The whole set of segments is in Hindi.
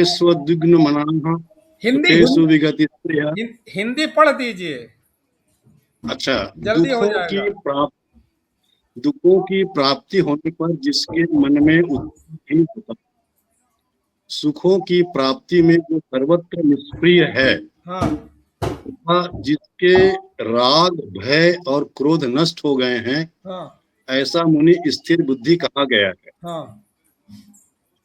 स्वद्विग्न मनाः हिंदी सुखेषु विगति स्त्रियः। हिंदी पढ़ दीजिए, अच्छा, जल्दी हो जाएगा। दुखों की प्राप्ति होने पर जिसके मन में उत्साह नहीं होता, सुखों की प्राप्ति में जो सर्वत्र निष्क्रिय है, हाँ तथा जिसके राग भय और क्रोध नष्ट हो गए हैं, हाँ ऐसा मुनि स्थिर बुद्धि कहा गया है। हाँ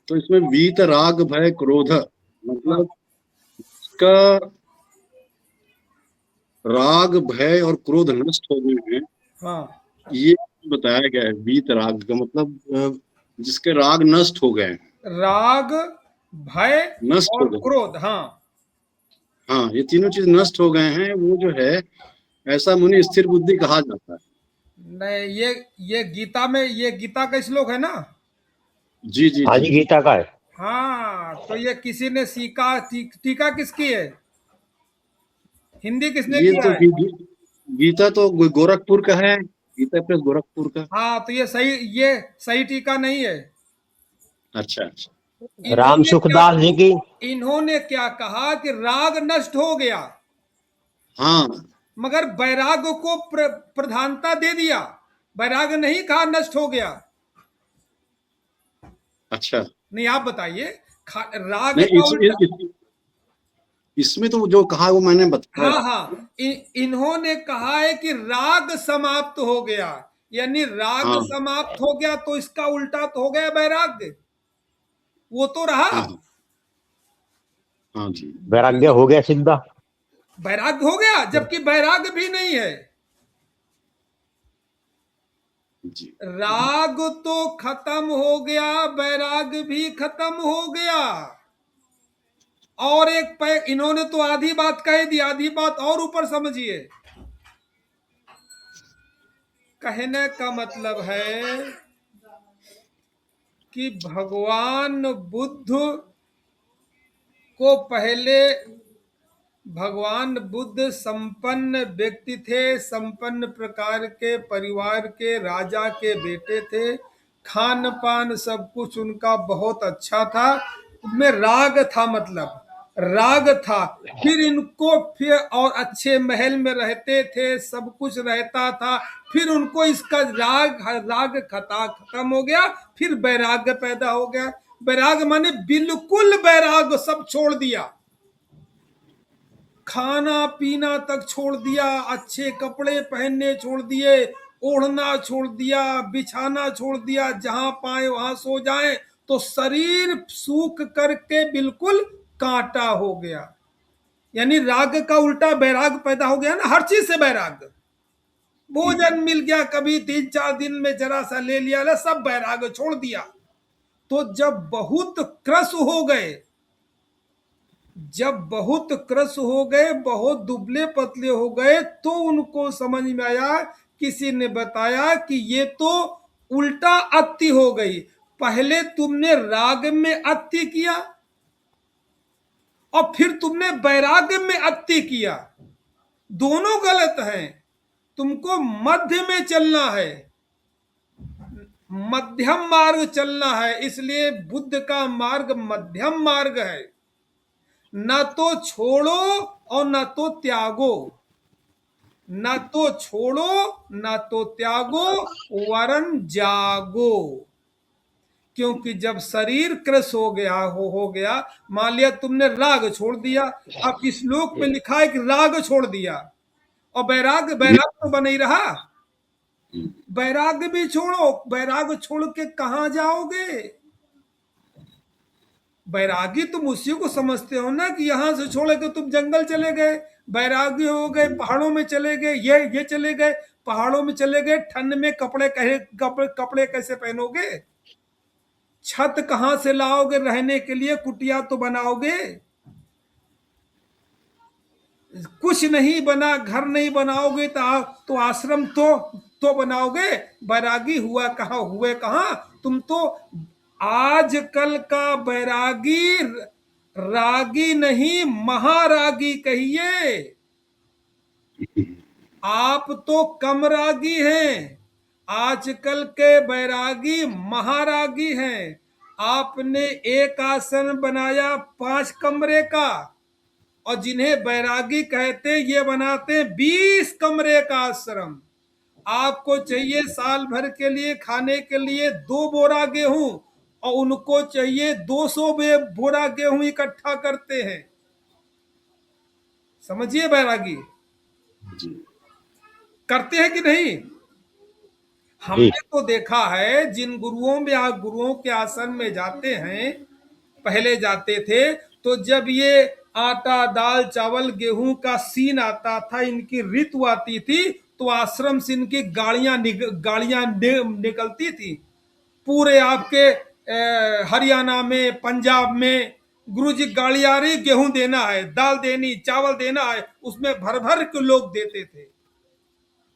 तो इसमें वीत राग भय क्रोध हाँ मतलब इसका राग भय और क्रोध नष्ट हो गए हैं, हाँ। ये बताया गया है। वीत राग का मतलब जिसके राग नष्ट हो गए हैं, राग, भय नष्ट हो और गए। क्रोध। हाँ हाँ, ये तीनों चीज नष्ट हो गए हैं, वो जो है ऐसा मुनि स्थिर बुद्धि कहा जाता है। नहीं, ये गीता में, ये गीता का श्लोक है ना। जी जी हाँ जी। जी, गीता का है। हाँ, तो ये किसी ने सीखा, टीका किसकी है, हिंदी किसने ये किया तो है? गीता तो गोरखपुर का है, गीता प्रेस गोरखपुर का। हाँ, तो ये सही टीका नहीं है। अच्छा अच्छा। राम इन्होंने क्या सुखदास जी की। इन्होंने क्या कहा कि राग नष्ट हो गया, हाँ मगर वैराग को प्रधानता दे दिया। वैराग नहीं कहा नष्ट हो गया। अच्छा। नहीं, आप बताइए। राग नहीं, का उल्टा। इसमें तो जो कहा वो मैंने बताया। हाँ हाँ, इन्होंने कहा है कि राग समाप्त हो गया, यानी राग हाँ समाप्त हो गया तो इसका उल्टा तो हो गया वैराग्य, वो तो रहा। हाँ हाँ हाँ जी वैराग्य हो गया सीधा। वैराग्य हो गया, जबकि वैराग्य भी नहीं है। जी। राग तो खत्म हो गया, वैराग्य भी खत्म हो गया। और एक इन्होंने तो आधी बात कह दी, आधी बात और ऊपर समझिए। कहने का मतलब है कि भगवान बुद्ध को पहले, भगवान बुद्ध संपन्न व्यक्ति थे, संपन्न प्रकार के परिवार के राजा के बेटे थे। खान पान सब कुछ उनका बहुत अच्छा था, उनमें राग था, मतलब राग था। फिर इनको फिर और अच्छे महल में रहते थे, सब कुछ रहता था। फिर उनको इसका राग खत्म हो गया, फिर वैराग्य पैदा हो गया। वैराग्य माने बिल्कुल वैराग्य, सब छोड़ दिया, खाना पीना तक छोड़ दिया, अच्छे कपड़े पहनने छोड़ दिए, ओढ़ना छोड़ दिया, बिछाना छोड़ दिया, जहां पाए वहां सो जाए, तो शरीर सूख करके बिल्कुल कांटा हो गया। यानी राग का उल्टा वैराग पैदा हो गया ना, हर चीज से वैराग। भोजन मिल गया, कभी 3-4 दिन में जरा सा ले लिया ना, सब वैराग छोड़ दिया। तो जब बहुत क्रस हो गए, बहुत दुबले पतले हो गए, तो उनको समझ में आया, किसी ने बताया कि ये तो उल्टा अति हो गई। पहले तुमने राग में अति किया और फिर तुमने वैराग्य में अति किया, दोनों गलत हैं। तुमको मध्य में चलना है, मध्यम मार्ग चलना है। इसलिए बुद्ध का मार्ग मध्यम मार्ग है, न तो छोड़ो और न तो त्यागो, न तो छोड़ो न तो त्यागो, वरन जागो। क्योंकि जब शरीर क्रस हो गया, मान लिया तुमने राग छोड़ दिया, अब इस श्लोक में लिखा है कि राग छोड़ दिया, और वैराग वैराग तो बना ही रहा। वैराग भी छोड़ो, वैराग छोड़ के कहां जाओगे? बैरागी तुम उसी को समझते हो ना कि यहां से छोड़ के तुम जंगल चले गए, बैरागी हो गए, पहाड़ों में चले गए, ये चले गए, पहाड़ों में चले गए, ठंड में कपड़े कैसे पहनोगे? छत कहां से लाओगे रहने के लिए? कुटिया तो बनाओगे, कुछ नहीं बना, घर नहीं बनाओगे तो आश्रम तो बनाओगे। बैरागी हुए कहां? तुम तो आजकल का बैरागी रागी नहीं, महारागी कहिए। आप तो कम रागी हैं, आजकल के बैरागी महारागी हैं। आपने एक आश्रम बनाया 5 कमरे का, और जिन्हें बैरागी कहते ये बनाते 20 कमरे का आश्रम। आपको चाहिए साल भर के लिए खाने के लिए 2 बोरा गेहूं, और उनको चाहिए 200 बोरा गेहूं इकट्ठा करते हैं। समझिए बैरागी जी करते हैं कि नहीं। जी हमने तो देखा है जिन गुरुओं में गुरुओं के आश्रम में जाते हैं, पहले जाते थे, तो जब ये आटा दाल चावल गेहूं का सीन आता था, इनकी ऋतु आती थी, तो आश्रम से इनकी गाड़ियां निकलती थी। पूरे आपके हरियाणा में, पंजाब में गुरु जी गाड़ी आ रही, गेहूं देना है, दाल देनी, चावल देना है, उसमें भर भर के लोग देते थे।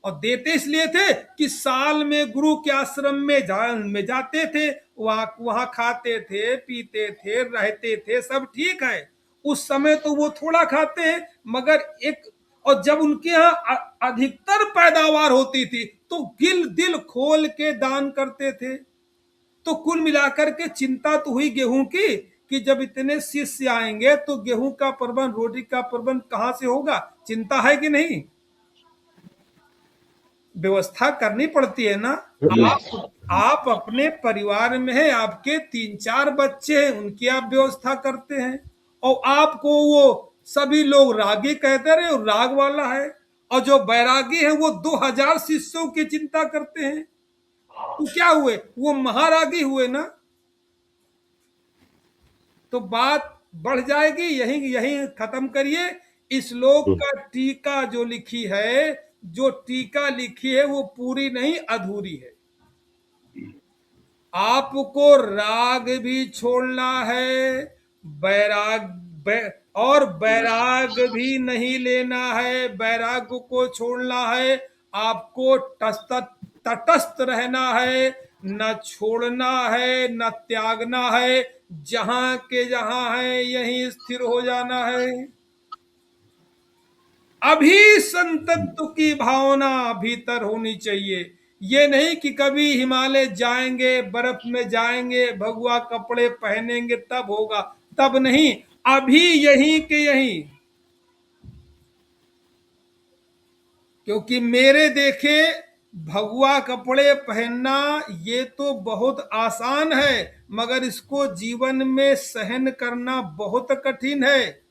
और देते इसलिए थे कि साल में गुरु के आश्रम में जाते थे, वहां खाते थे, पीते थे, रहते थे, सब ठीक है। उस समय तो वो थोड़ा खाते हैं, मगर एक, और जब उनके यहाँ अधिकतर पैदावार होती थी तो दिल खोल के दान करते थे। तो कुल मिलाकर के चिंता तो हुई गेहूं की, कि जब इतने शिष्य आएंगे तो गेहूं का प्रबंध, रोटी का प्रबंध कहां से होगा। चिंता है कि नहीं। व्यवस्था करनी पड़ती है ना। आप अपने परिवार में हैं, आपके 3-4 बच्चे हैं, उनकी आप व्यवस्था करते हैं, और आपको वो सभी लोग रागी कहते रहे, राग वाला है। और जो बैरागी है वो 2000 शिष्यों की चिंता करते हैं, तो क्या हुए, वो महारागी हुए ना। तो बात बढ़ जाएगी, यही यही खत्म करिए। इस श्लोक का टीका जो लिखी है, जो टीका लिखी है वो पूरी नहीं, अधूरी है। आपको राग भी छोड़ना है, और बैराग भी नहीं लेना है। बैराग को छोड़ना है, आपको तटस्थ रहना है, न छोड़ना है न त्यागना है। जहां के जहां है यहीं स्थिर हो जाना है। अभी संतत्व की भावना भीतर होनी चाहिए। ये नहीं कि कभी हिमालय जाएंगे, बर्फ में जाएंगे, भगवा कपड़े पहनेंगे तब होगा, तब नहीं, अभी यहीं के यहीं। क्योंकि मेरे देखे भगवा कपड़े पहनना ये तो बहुत आसान है, मगर इसको जीवन में सहन करना बहुत कठिन है।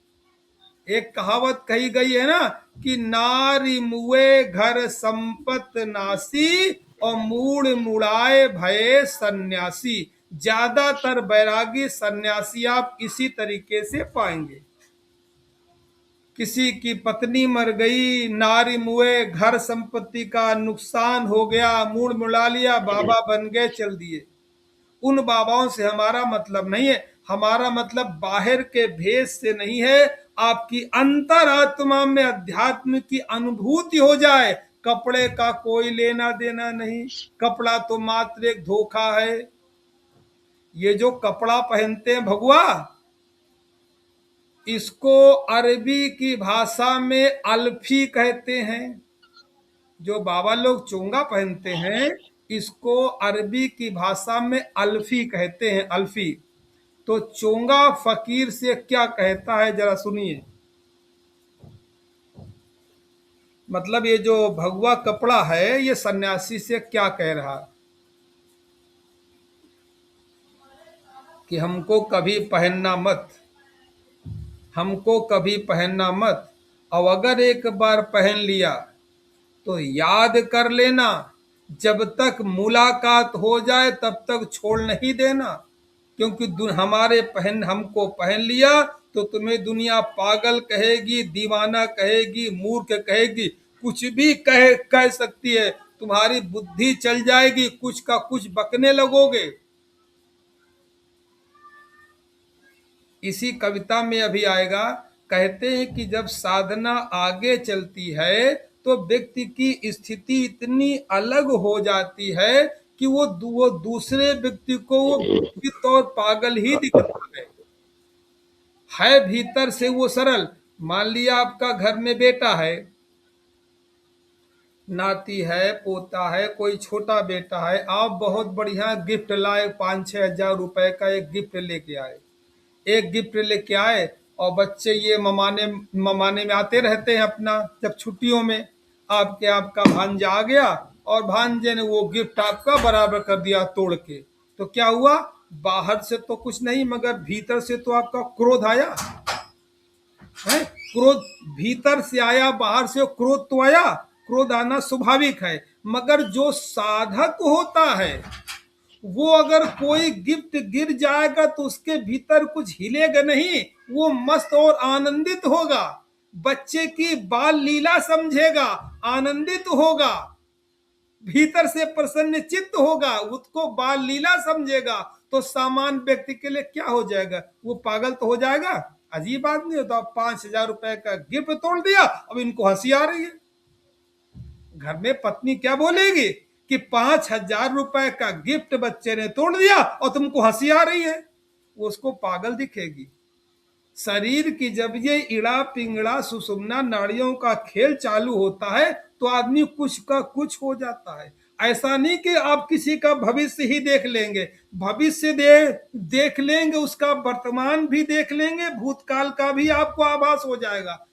एक कहावत कही गई है ना, कि नारी मुए घर संपत नासी, और मूड मुड़ाए भये सन्यासी। ज्यादातर बैरागी सन्यासी आप इसी तरीके से पाएंगे। किसी की पत्नी मर गई, नारी मुए, घर संपत्ति का नुकसान हो गया, मूड मुड़ा लिया, बाबा बन गए, चल दिए। उन बाबाओं से हमारा मतलब नहीं है। हमारा मतलब बाहर के भेष से नहीं है, आपकी अंतरात्मा में अध्यात्म की अनुभूति हो जाए। कपड़े का कोई लेना देना नहीं, कपड़ा तो मात्र एक धोखा है। ये जो कपड़ा पहनते हैं भगवा, इसको अरबी की भाषा में अल्फी कहते हैं। जो बाबा लोग चोंगा पहनते हैं, इसको अरबी की भाषा में अल्फी कहते हैं, अल्फी। तो चोंगा फकीर से क्या कहता है जरा सुनिए। मतलब ये जो भगवा कपड़ा है, ये सन्यासी से क्या कह रहा, कि हमको कभी पहनना मत, हमको कभी पहनना मत, और अगर एक बार पहन लिया तो याद कर लेना, जब तक मुलाकात हो जाए तब तक छोड़ नहीं देना। क्योंकि हमको पहन लिया तो तुम्हें दुनिया पागल कहेगी, दीवाना कहेगी, मूर्ख कहेगी, कुछ भी कह सकती है। तुम्हारी बुद्धि चल जाएगी, कुछ का कुछ बकने लगोगे। इसी कविता में अभी आएगा, कहते हैं कि जब साधना आगे चलती है तो व्यक्ति की स्थिति इतनी अलग हो जाती है कि वो दूसरे व्यक्ति को वो विकृत और पागल ही दिखता है भीतर से वो सरल। मान लिया आपका घर में बेटा है, नाती है, पोता है, कोई छोटा बेटा है, आप बहुत बढ़िया गिफ्ट लाए, 5-6 हजार रुपए का एक गिफ्ट लेके आए, एक गिफ्ट लेके आए, और बच्चे ये ममाने ममाने में आते रहते हैं अपना, जब छुट्टियों में आपका भांजा आ गया और भांजे ने वो गिफ्ट आपका बराबर कर दिया तोड़ के, तो क्या हुआ? बाहर से तो कुछ नहीं मगर भीतर से तो आपका क्रोध आया है। क्रोध भीतर से आया, बाहर से क्रोध तो आया, क्रोध आना स्वाभाविक है, मगर जो साधक होता है वो अगर कोई गिफ्ट गिर जाएगा तो उसके भीतर कुछ हिलेगा नहीं, वो मस्त और आनंदित होगा, बच्चे की बाल लीला समझेगा, आनंदित होगा, भीतर से प्रसन्न चित्त होगा, उसको बाल लीला समझेगा, तो सामान्य व्यक्ति के लिए क्या हो जाएगा? वो पागल तो हो जाएगा। अजीब आदमी होता, 5,000 रुपए का गिफ्ट तोड़ दिया, अब इनको हंसी आ रही है। घर में पत्नी क्या बोलेगी कि 5,000 रुपए का गिफ्ट बच्चे ने तोड़ दिया और तुमको हंसी आ रही है, वो उसको पागल दिखेगी। शरीर की जब ये इड़ा पिंगड़ा सुषुम्ना नाड़ियों का खेल चालू होता है तो आदमी कुछ का कुछ हो जाता है। ऐसा नहीं कि आप किसी का भविष्य ही देख लेंगे, भविष्य देख लेंगे, उसका वर्तमान भी देख लेंगे, भूतकाल का भी आपको आभास हो जाएगा।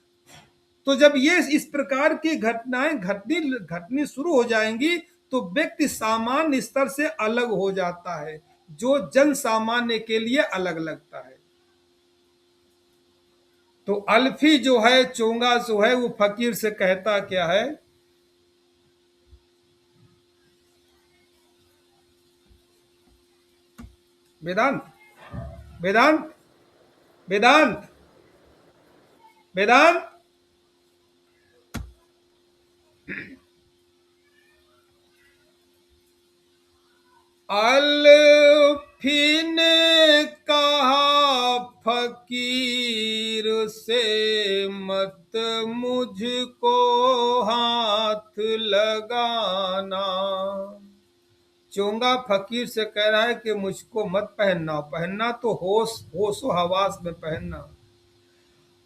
तो जब ये इस प्रकार की घटनाएं घटनी शुरू हो जाएंगी तो व्यक्ति सामान्य स्तर से अलग हो जाता है, जो जन सामान्य के लिए अलग लगता है। तो अल्फी जो है, चोंगा जो है, वो फकीर से कहता क्या है? वेदांत, वेदांत, वेदांत, वेदांत, अल्फी ने कहा फकीर से, मत मुझको हाथ लगाना। चोंगा फकीर से कह रहा है कि मुझको मत पहनना, पहनना तो होश होशो हवास में पहनना।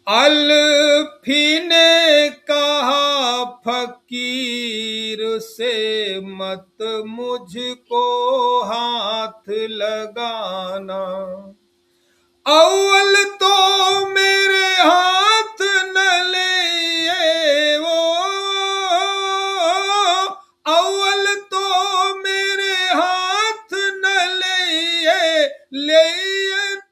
अल्फी ने कहा फकीर से, मत मुझको हाथ लगाना, अव्वल तो मेरे हाथ न ले वो, अव्वल तो मेरे हाथ न ले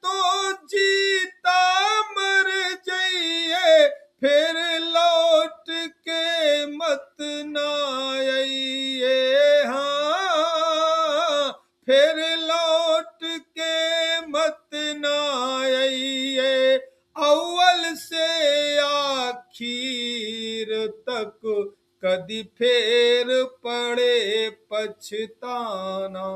तो जीता मर जाइए, फिर लौट के मत ना आइए, हाँ फिर लौट के मत ना आइए, अव्वल से आखिर तक कदी फेर पड़े पछताना।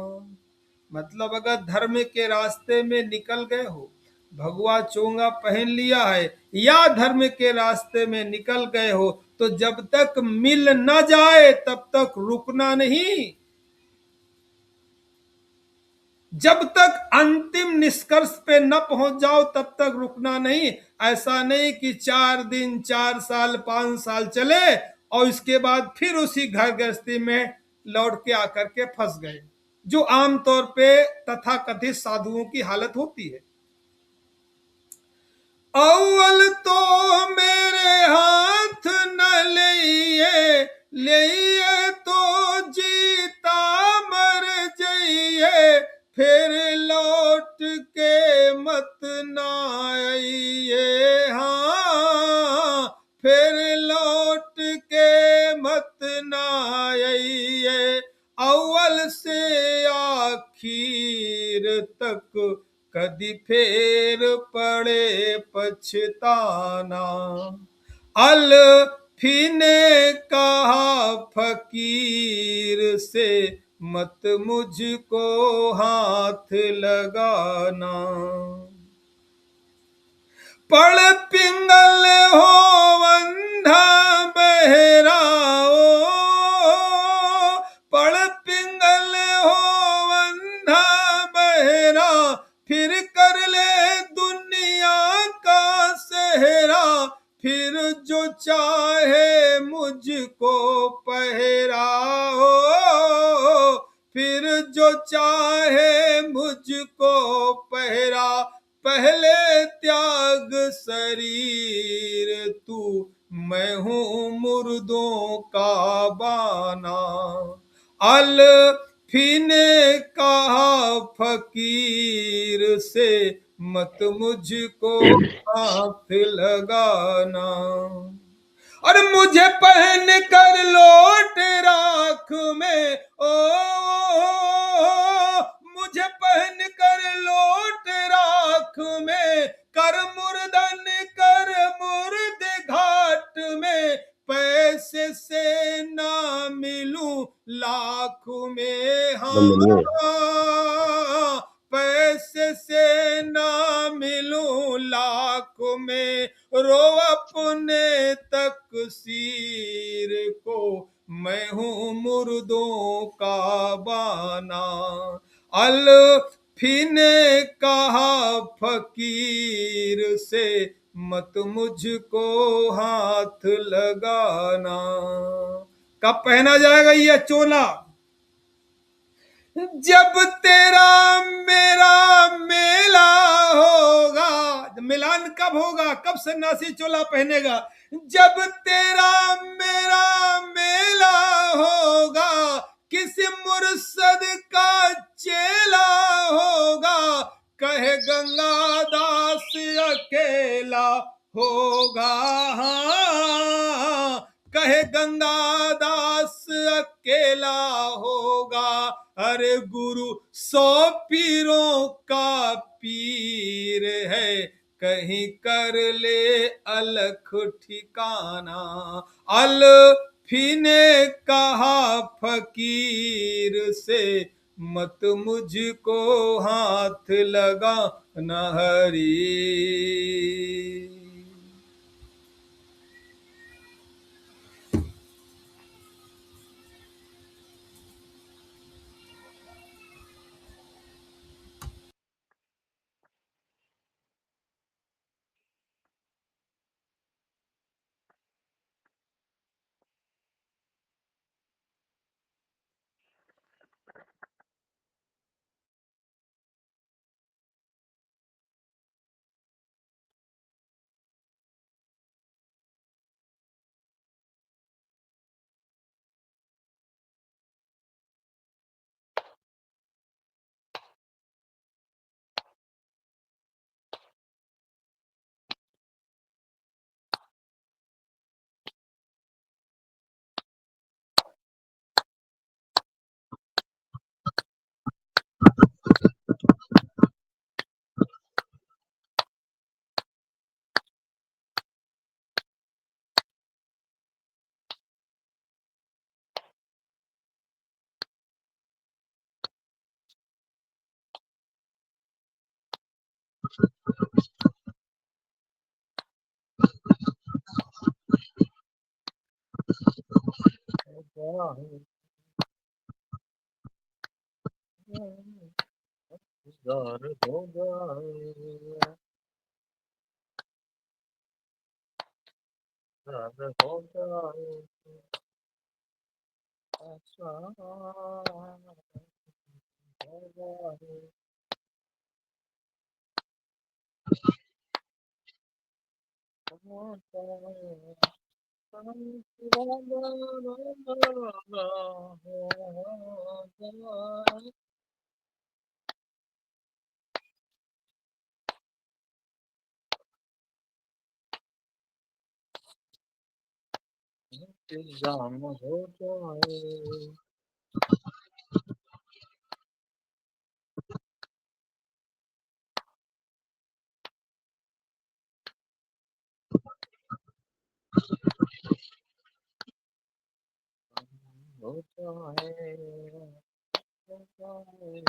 मतलब अगर धर्म के रास्ते में निकल गए हो, भगवा चोंगा पहन लिया है, या धर्म के रास्ते में निकल गए हो, तो जब तक मिल न जाए तब तक रुकना नहीं, जब तक अंतिम निष्कर्ष पे न पहुंच जाओ तब तक रुकना नहीं। ऐसा नहीं कि 4 दिन 4 साल 5 साल चले और इसके बाद फिर उसी घर गृहस्थी में लौट के आकर के फंस गए, जो आमतौर पे तथाकथित साधुओं की हालत होती है। अव्वल तो मेरे हाथ न लिए तो जीता मर जाइए, फिर लौट के मत ना आइए, हाँ फिर लौट के मत ना आइए, अव्वल से आखिर तक कदी फेर पड़े पछताना। अल्फी ने कहा फकीर से, मत मुझको हाथ लगाना, पड़ पिंगल हो अंधा बहरा, पड़ पिंगल हो अंधा बहरा, फिर कर ले दुनिया का सेहरा, फिर जो चाहे मुझको पहराओ, फिर जो चाहे मुझको पहरा, पहले त्याग शरीर तू, मैं हूँ मुर्दों का बाना। अल्फी ने कहा फकीर से, मत मुझको हाथ लगाना। और मुझे पहन कर लौट राख में, मुझे पहन कर लौट राख में, कर मुर्दन कर मुर्द घाट में, पैसे से ना मिलूं लाख में, हाँ पैसे से ना मिलूं लाख में, रो अपने तकसीर को, मैं हूँ मुर्दों का बाना। अल्फी ने कहा फकीर से, मत मुझको हाथ लगाना। कब पहना जाएगा ये चोला? जब तेरा मेरा मेला होगा। मिलान कब होगा? कब सन्यासी चोला पहनेगा? जब तेरा मेरा मेला होगा, किसी मुर्शद का चेला होगा, कहे गंगा दास अकेला होगा, हाँ कहे गंगा दास अकेला होगा। अरे गुरु 100 पीरों का पीर है, कहीं कर ले अलख ठिकाना। अल्फी ने कहा फकीर से, मत मुझको हाथ लगा न हरी। इंतजाम हो जाए, हो जाए, हो जाए,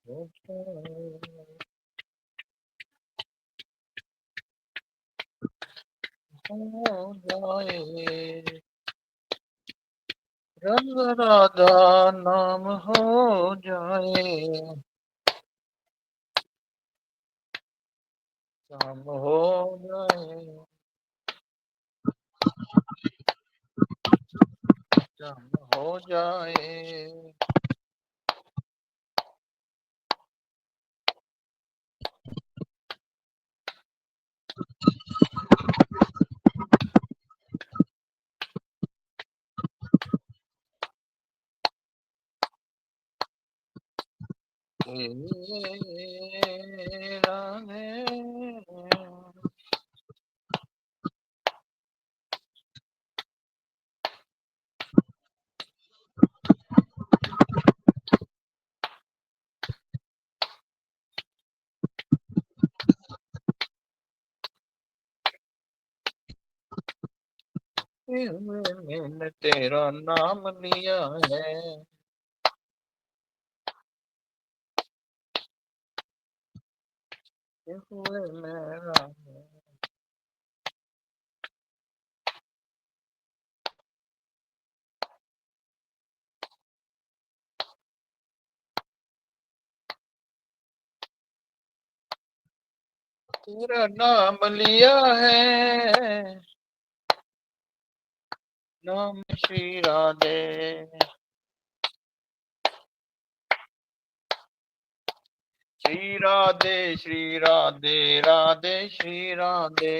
हो जाए, हो जाए, रंग राधा नाम हो जाए, शाम हो जाए, शाम हो जाए। राधे मैंने तेरा नाम लिया है, ये हुए मेरा है। तेरा नाम लिया है, नाम श्री राधे, श्री राधे श्री राधे, राधे श्री राधे।